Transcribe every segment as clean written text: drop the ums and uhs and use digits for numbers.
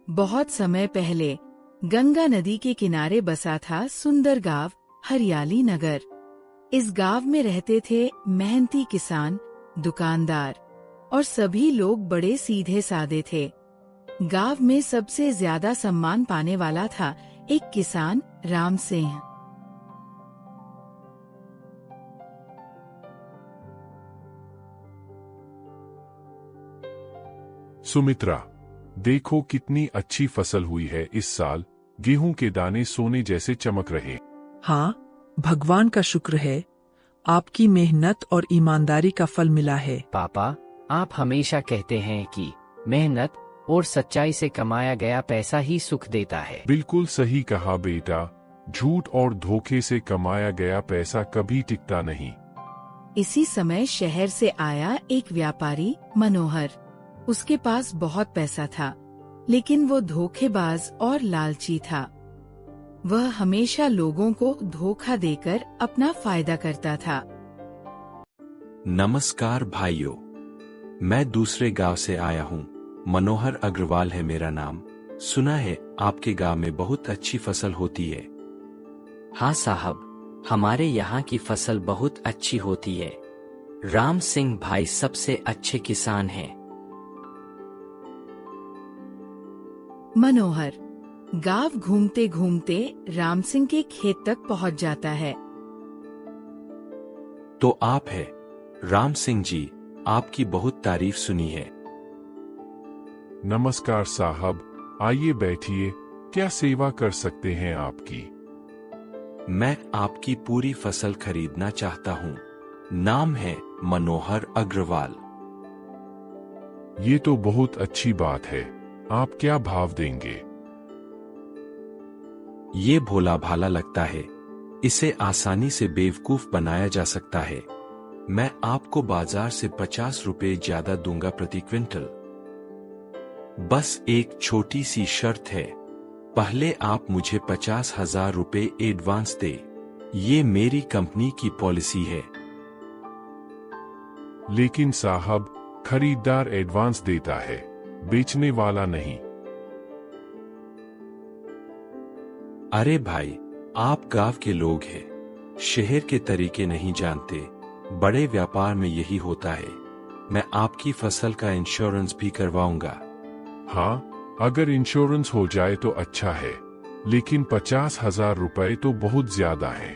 बहुत समय पहले गंगा नदी के किनारे बसा था सुंदर गांव हरियाली नगर। इस गांव में रहते थे मेहनती किसान, दुकानदार और सभी लोग बड़े सीधे साधे थे। गांव में सबसे ज्यादा सम्मान पाने वाला था एक किसान राम सिंह। सुमित्रा, देखो कितनी अच्छी फसल हुई है इस साल। गेहूं के दाने सोने जैसे चमक रहे। हाँ, भगवान का शुक्र है। आपकी मेहनत और ईमानदारी का फल मिला है। पापा, आप हमेशा कहते हैं कि मेहनत और सच्चाई से कमाया गया पैसा ही सुख देता है। बिल्कुल सही कहा बेटा। झूठ और धोखे से कमाया गया पैसा कभी टिकता नहीं। इसी समय शहर से आया एक व्यापारी मनोहर। उसके पास बहुत पैसा था, लेकिन वो धोखेबाज और लालची था। वह हमेशा लोगों को धोखा देकर अपना फायदा करता था। नमस्कार भाइयों, मैं दूसरे गांव से आया हूं। मनोहर अग्रवाल है मेरा नाम। सुना है आपके गांव में बहुत अच्छी फसल होती है। हाँ साहब, हमारे यहाँ की फसल बहुत अच्छी होती है। राम सिंह भाई सबसे अच्छे किसान हैं। मनोहर गांव घूमते घूमते राम सिंह के खेत तक पहुंच जाता है। तो आप है राम सिंह जी, आपकी बहुत तारीफ सुनी है। नमस्कार साहब, आइए बैठिए। क्या सेवा कर सकते हैं आपकी? मैं आपकी पूरी फसल खरीदना चाहता हूँ। नाम है मनोहर अग्रवाल। ये तो बहुत अच्छी बात है। आप क्या भाव देंगे? ये भोला भाला लगता है। इसे आसानी से बेवकूफ बनाया जा सकता है। मैं आपको बाजार से 50 रुपए ज्यादा दूंगा प्रति क्विंटल। बस एक छोटी सी शर्त है। पहले आप मुझे 50,000 रुपए एडवांस दे। ये मेरी कंपनी की पॉलिसी है। लेकिन साहब, खरीदार एडवांस देता है, बेचने वाला नहीं। अरे भाई, आप गांव के लोग हैं, शहर के तरीके नहीं जानते। बड़े व्यापार में यही होता है। मैं आपकी फसल का इंश्योरेंस भी करवाऊंगा। हाँ, अगर इंश्योरेंस हो जाए तो अच्छा है, लेकिन 50,000 रुपए तो बहुत ज्यादा है।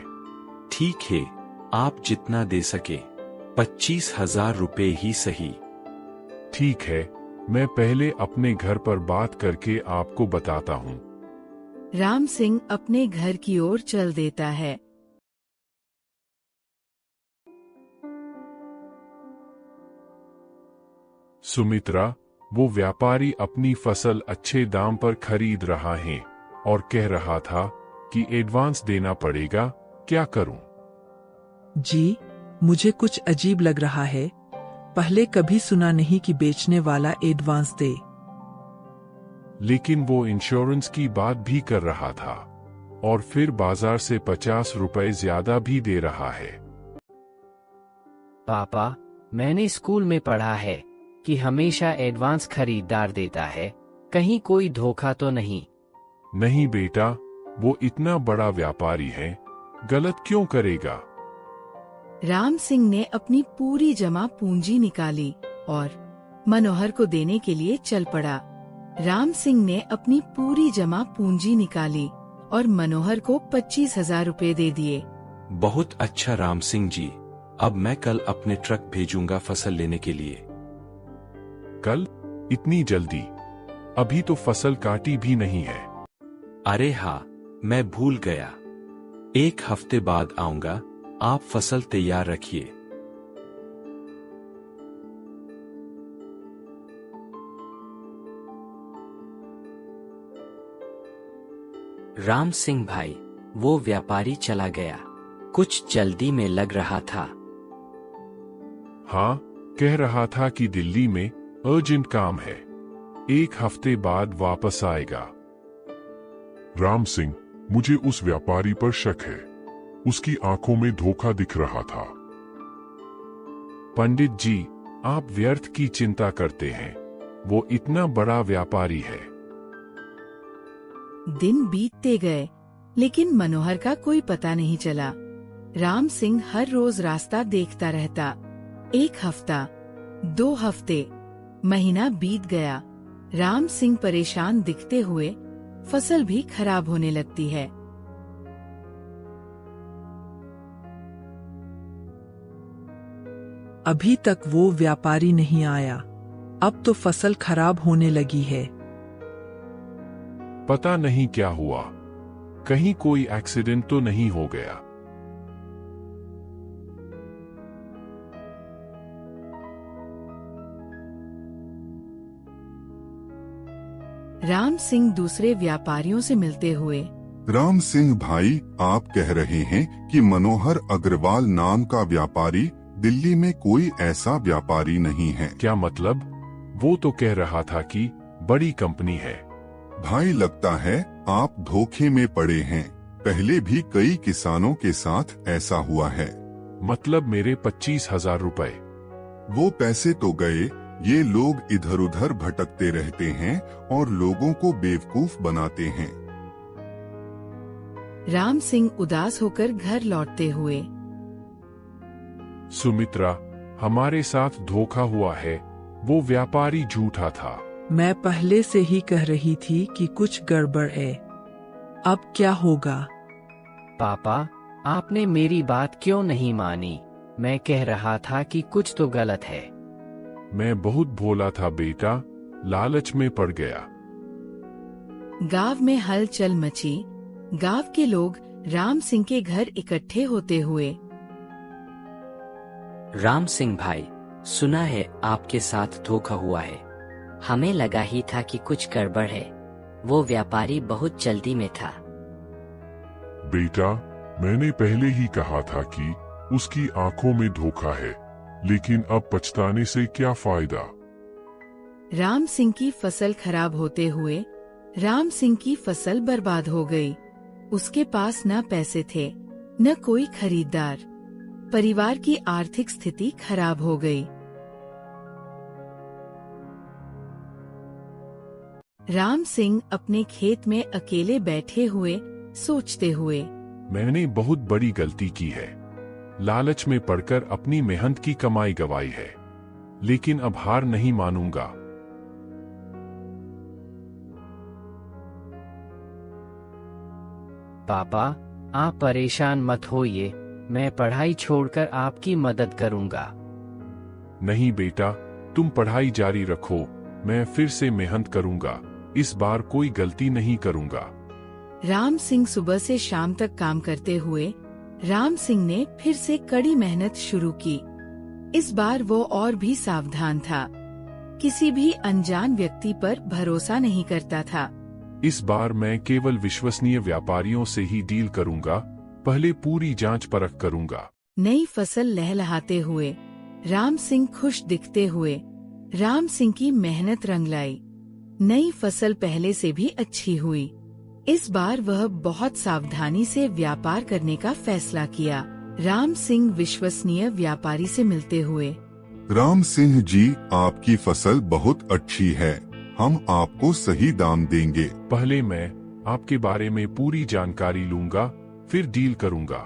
ठीक है, आप जितना दे सके। 25,000 रुपए ही सही। ठीक है, मैं पहले अपने घर पर बात करके आपको बताता हूँ। राम सिंह अपने घर की ओर चल देता है। सुमित्रा, वो व्यापारी अपनी फसल अच्छे दाम पर खरीद रहा है और कह रहा था कि एडवांस देना पड़ेगा। क्या करूं? जी, मुझे कुछ अजीब लग रहा है। पहले कभी सुना नहीं कि बेचने वाला एडवांस दे। लेकिन वो इंश्योरेंस की बात भी कर रहा था और फिर बाजार से 50 रुपए ज्यादा भी दे रहा है। पापा, मैंने स्कूल में पढ़ा है कि हमेशा एडवांस खरीदार देता है। कहीं कोई धोखा तो नहीं? नहीं बेटा, वो इतना बड़ा व्यापारी है, गलत क्यों करेगा? राम सिंह ने अपनी पूरी जमा पूंजी निकाली और मनोहर को देने के लिए चल पड़ा। राम सिंह ने अपनी पूरी जमा पूंजी निकाली और मनोहर को 25,000 रुपए दे दिए। बहुत अच्छा राम सिंह जी, अब मैं कल अपने ट्रक भेजूंगा फसल लेने के लिए। कल? इतनी जल्दी? अभी तो फसल काटी भी नहीं है। अरे हाँ, मैं भूल गया। 1 हफ्ते बाद आऊंगा। आप फसल तैयार रखिए। राम सिंह भाई, वो व्यापारी चला गया। कुछ जल्दी में लग रहा था। हाँ, कह रहा था कि दिल्ली में अर्जेंट काम है, 1 हफ्ते बाद वापस आएगा। राम सिंह, मुझे उस व्यापारी पर शक है। उसकी आंखों में धोखा दिख रहा था। पंडित जी, आप व्यर्थ की चिंता करते हैं। वो इतना बड़ा व्यापारी है। दिन बीतते गए, लेकिन मनोहर का कोई पता नहीं चला। राम सिंह हर रोज रास्ता देखता रहता। 1 हफ्ता, 2 हफ्ते, महीना बीत गया। राम सिंह परेशान दिखते हुए फसल भी खराब होने लगती है। अभी तक वो व्यापारी नहीं आया। अब तो फसल खराब होने लगी है। पता नहीं क्या हुआ, कहीं कोई एक्सीडेंट तो नहीं हो गया। राम सिंह दूसरे व्यापारियों से मिलते हुए, राम सिंह भाई, आप कह रहे हैं कि मनोहर अग्रवाल नाम का व्यापारी दिल्ली में कोई ऐसा व्यापारी नहीं है। क्या मतलब? वो तो कह रहा था कि बड़ी कंपनी है। भाई, लगता है आप धोखे में पड़े हैं। पहले भी कई किसानों के साथ ऐसा हुआ है। मतलब मेरे 25,000 रुपए? वो पैसे तो गए, ये लोग इधर उधर भटकते रहते हैं और लोगों को बेवकूफ बनाते हैं। राम सिंह उदास होकर घर लौटते हुए, सुमित्रा, हमारे साथ धोखा हुआ है। वो व्यापारी झूठा था। मैं पहले से ही कह रही थी कि कुछ गड़बड़ है। अब क्या होगा? पापा, आपने मेरी बात क्यों नहीं मानी? मैं कह रहा था कि कुछ तो गलत है। मैं बहुत भोला था बेटा, लालच में पड़ गया। गांव में हलचल मची। गांव के लोग राम सिंह के घर इकट्ठे होते हुए, राम सिंह भाई, सुना है आपके साथ धोखा हुआ है। हमें लगा ही था कि कुछ गड़बड़ है। वो व्यापारी बहुत जल्दी में था। बेटा, मैंने पहले ही कहा था कि उसकी आंखों में धोखा है, लेकिन अब पछताने से क्या फायदा। राम सिंह की फसल खराब होते हुए राम सिंह की फसल बर्बाद हो गई। उसके पास न पैसे थे, न कोई खरीदार। परिवार की आर्थिक स्थिति खराब हो गई। राम सिंह अपने खेत में अकेले बैठे हुए सोचते हुए, मैंने बहुत बड़ी गलती की है। लालच में पड़कर अपनी मेहनत की कमाई गंवाई है, लेकिन अब हार नहीं मानूंगा। पापा, आप परेशान मत होइए। मैं पढ़ाई छोड़कर आपकी मदद करूंगा। नहीं बेटा, तुम पढ़ाई जारी रखो। मैं फिर से मेहनत करूंगा। इस बार कोई गलती नहीं करूंगा। राम सिंह सुबह से शाम तक काम करते हुए राम सिंह ने फिर से कड़ी मेहनत शुरू की। इस बार वो और भी सावधान था। किसी भी अनजान व्यक्ति पर भरोसा नहीं करता था। इस बार मैं केवल विश्वसनीय व्यापारियों से ही डील करूंगा। पहले पूरी जांच परख करूंगा। नई फसल लहलहाते हुए राम सिंह खुश दिखते हुए राम सिंह की मेहनत रंग लाई। नई फसल पहले से भी अच्छी हुई। इस बार वह बहुत सावधानी से व्यापार करने का फैसला किया। राम सिंह विश्वसनीय व्यापारी से मिलते हुए, राम सिंह जी, आपकी फसल बहुत अच्छी है। हम आपको सही दाम देंगे। पहले मैं आपके बारे में पूरी जानकारी लूंगा, फिर डील करूंगा।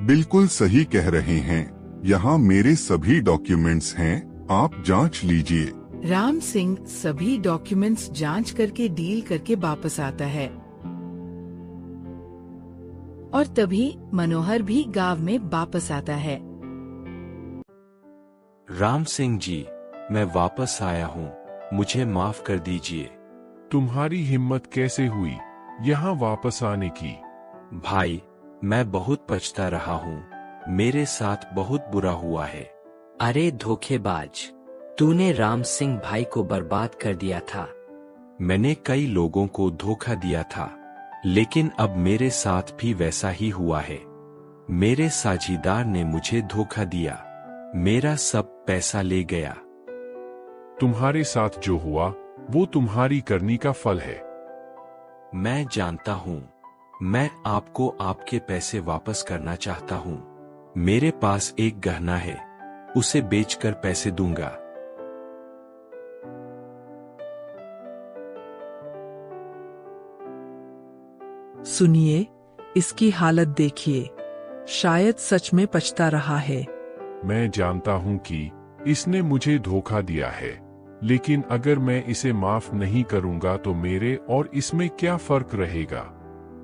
बिल्कुल सही कह रहे हैं। यहाँ मेरे सभी डॉक्यूमेंट्स हैं, आप जांच लीजिए। राम सिंह सभी डॉक्यूमेंट्स जांच करके डील करके वापस आता है। और तभी मनोहर भी गांव में वापस आता है। राम सिंह जी, मैं वापस आया हूँ। मुझे माफ कर दीजिए। तुम्हारी हिम्मत कैसे हुई यहाँ वापस आने की? भाई, मैं बहुत पछता रहा हूँ। मेरे साथ बहुत बुरा हुआ है। अरे धोखेबाज, तूने राम सिंह भाई को बर्बाद कर दिया था। मैंने कई लोगों को धोखा दिया था, लेकिन अब मेरे साथ भी वैसा ही हुआ है। मेरे साझीदार ने मुझे धोखा दिया, मेरा सब पैसा ले गया। तुम्हारे साथ जो हुआ वो तुम्हारी करनी का फल है। मैं जानता हूँ। मैं आपको आपके पैसे वापस करना चाहता हूँ। मेरे पास एक गहना है, उसे बेचकर पैसे दूंगा। सुनिए, इसकी हालत देखिए। शायद सच में पछता रहा है। मैं जानता हूं कि इसने मुझे धोखा दिया है, लेकिन अगर मैं इसे माफ नहीं करूंगा तो मेरे और इसमें क्या फर्क रहेगा।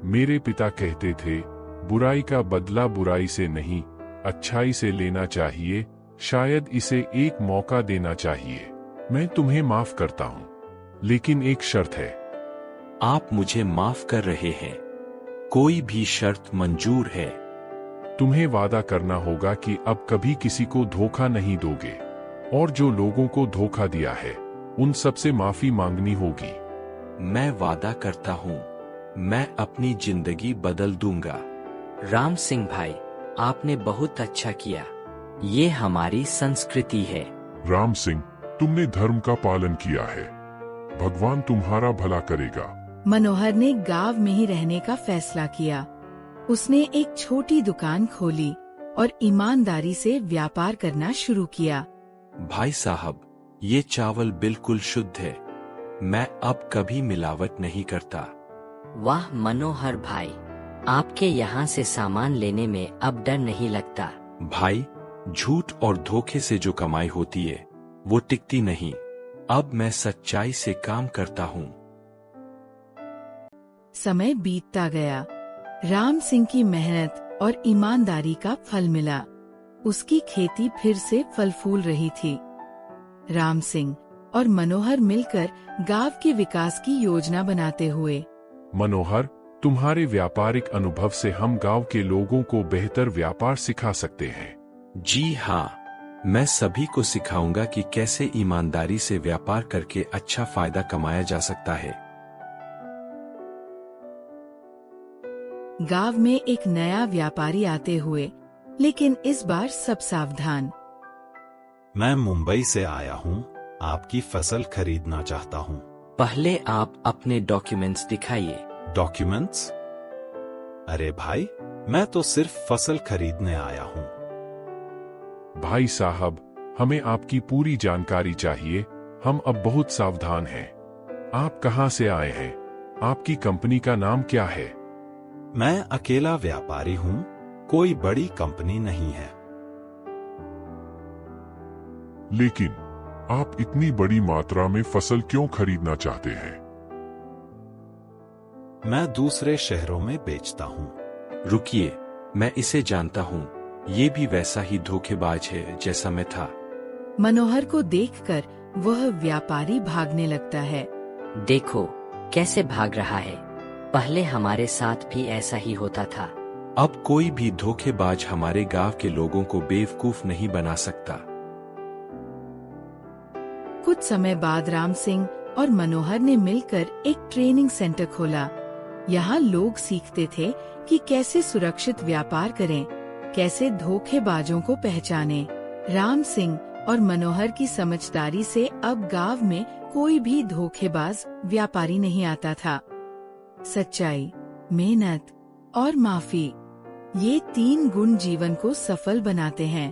मेरे पिता कहते थे, बुराई का बदला बुराई से नहीं, अच्छाई से लेना चाहिए। शायद इसे एक मौका देना चाहिए। मैं तुम्हें माफ करता हूं, लेकिन एक शर्त है। आप मुझे माफ कर रहे हैं? कोई भी शर्त मंजूर है। तुम्हें वादा करना होगा कि अब कभी किसी को धोखा नहीं दोगे, और जो लोगों को धोखा दिया है उन सबसे माफी मांगनी होगी। मैं वादा करता हूँ, मैं अपनी जिंदगी बदल दूंगा। राम सिंह भाई, आपने बहुत अच्छा किया। ये हमारी संस्कृति है। राम सिंह, तुमने धर्म का पालन किया है। भगवान तुम्हारा भला करेगा। मनोहर ने गांव में ही रहने का फैसला किया। उसने एक छोटी दुकान खोली और ईमानदारी से व्यापार करना शुरू किया। भाई साहब, ये चावल बिल्कुल शुद्ध है। मैं अब कभी मिलावट नहीं करता। वाह मनोहर भाई, आपके यहाँ से सामान लेने में अब डर नहीं लगता। भाई, झूठ और धोखे से जो कमाई होती है वो टिकती नहीं। अब मैं सच्चाई से काम करता हूँ। समय बीतता गया। राम सिंह की मेहनत और ईमानदारी का फल मिला। उसकी खेती फिर से फल फूल रही थी। राम सिंह और मनोहर मिलकर गांव के विकास की योजना बनाते हुए। मनोहर, तुम्हारे व्यापारिक अनुभव से हम गांव के लोगों को बेहतर व्यापार सिखा सकते हैं। जी हाँ, मैं सभी को सिखाऊंगा कि कैसे ईमानदारी से व्यापार करके अच्छा फायदा कमाया जा सकता है। गांव में एक नया व्यापारी आते हुए, लेकिन इस बार सब सावधान। मैं मुंबई से आया हूँ, आपकी फसल खरीदना चाहता हूँ। पहले आप अपने डॉक्यूमेंट्स दिखाइए। डॉक्यूमेंट्स? अरे भाई, मैं तो सिर्फ फसल खरीदने आया हूँ। भाई साहब, हमें आपकी पूरी जानकारी चाहिए। हम अब बहुत सावधान हैं। आप कहां से आए हैं? आपकी कंपनी का नाम क्या है? मैं अकेला व्यापारी हूँ, कोई बड़ी कंपनी नहीं है। लेकिन आप इतनी बड़ी मात्रा में फसल क्यों खरीदना चाहते हैं? मैं दूसरे शहरों में बेचता हूँ। रुकिए, मैं इसे जानता हूँ। ये भी वैसा ही धोखेबाज है जैसा मैं था। मनोहर को देखकर वह व्यापारी भागने लगता है। देखो कैसे भाग रहा है। पहले हमारे साथ भी ऐसा ही होता था। अब कोई भी धोखेबाज हमारे गांव के लोगों को बेवकूफ नहीं बना सकता। कुछ समय बाद राम सिंह और मनोहर ने मिलकर एक ट्रेनिंग सेंटर खोला। यहाँ लोग सीखते थे कि कैसे सुरक्षित व्यापार करें, कैसे धोखेबाजों को पहचानें। राम सिंह और मनोहर की समझदारी से अब गांव में कोई भी धोखेबाज व्यापारी नहीं आता था। सच्चाई, मेहनत और माफी, ये 3 गुण जीवन को सफल बनाते हैं।